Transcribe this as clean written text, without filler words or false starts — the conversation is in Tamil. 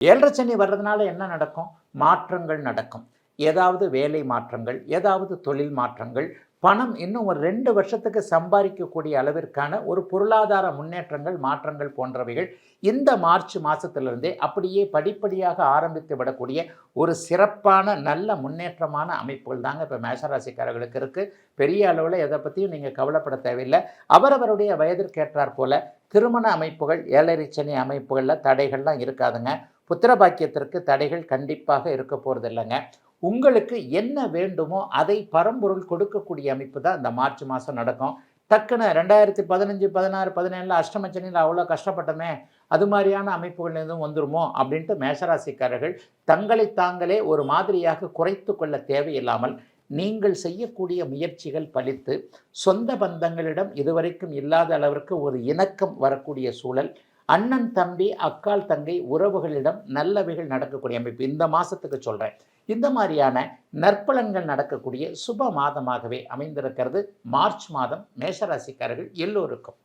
ஏழரை சனி வர்றதுனால என்ன நடக்கும்? மாற்றங்கள் நடக்கும். ஏதாவது வேலை மாற்றங்கள், ஏதாவது தொழில் மாற்றங்கள், பணம் இன்னும் ஒரு 2 வருஷத்துக்கு சம்பாதிக்கக்கூடிய அளவிற்கான ஒரு பொருளாதார முன்னேற்றங்கள், மாற்றங்கள் போன்றவைகள் இந்த மார்ச் மாதத்திலிருந்தே அப்படியே படிப்படியாக ஆரம்பித்து விடக்கூடிய ஒரு சிறப்பான நல்ல முன்னேற்றமான அமைப்புகள் தாங்க இப்போ மேஷராசிக்காரர்களுக்கு இருக்குது. பெரிய அளவில் எதை பற்றியும் நீங்கள் கவலைப்பட தேவையில்லை. அவரவருடைய வயதிற்கேற்றாற் போல திருமண அமைப்புகள், ஏழரை சனி அமைப்புகளில் தடைகள்லாம் இருக்காதுங்க. புத்திர பாக்கியத்திற்கு தடைகள் கண்டிப்பாக இருக்க போகிறது இல்லைங்க. உங்களுக்கு என்ன வேண்டுமோ அதை பரம்பொருள் கொடுக்கக்கூடிய அமைப்பு தான் இந்த மார்ச் மாதம் நடக்கும். டக்குன்னு 2015, 16, 17 அஷ்டமச்சனியில் அவ்வளோ கஷ்டப்பட்டோமே, அது மாதிரியான அமைப்புகள் எதுவும் வந்துருமோ அப்படின்ட்டு மேஷராசிக்காரர்கள் தங்களை தாங்களே ஒரு மாதிரியாக குறைத்து கொள்ள தேவையில்லாமல் நீங்கள் செய்யக்கூடிய முயற்சிகள் பலித்து சொந்த பந்தங்களிடம் இதுவரைக்கும் இல்லாத அளவிற்கு ஒரு இணக்கம் வரக்கூடிய சூழல், அண்ணன் தம்பி அக்கால் தங்கை உறவுகளிடம் நல்லவைகள் நடக்கக்கூடிய அமைப்பு இந்த மாதத்துக்கு சொல்கிறேன். இந்த மாதிரியான நற்பலன்கள் நடக்கக்கூடிய சுப மாதமாகவே அமைந்திருக்கிறது மார்ச் மாதம் மேஷராசிக்காரர்கள் எல்லோருக்கும்.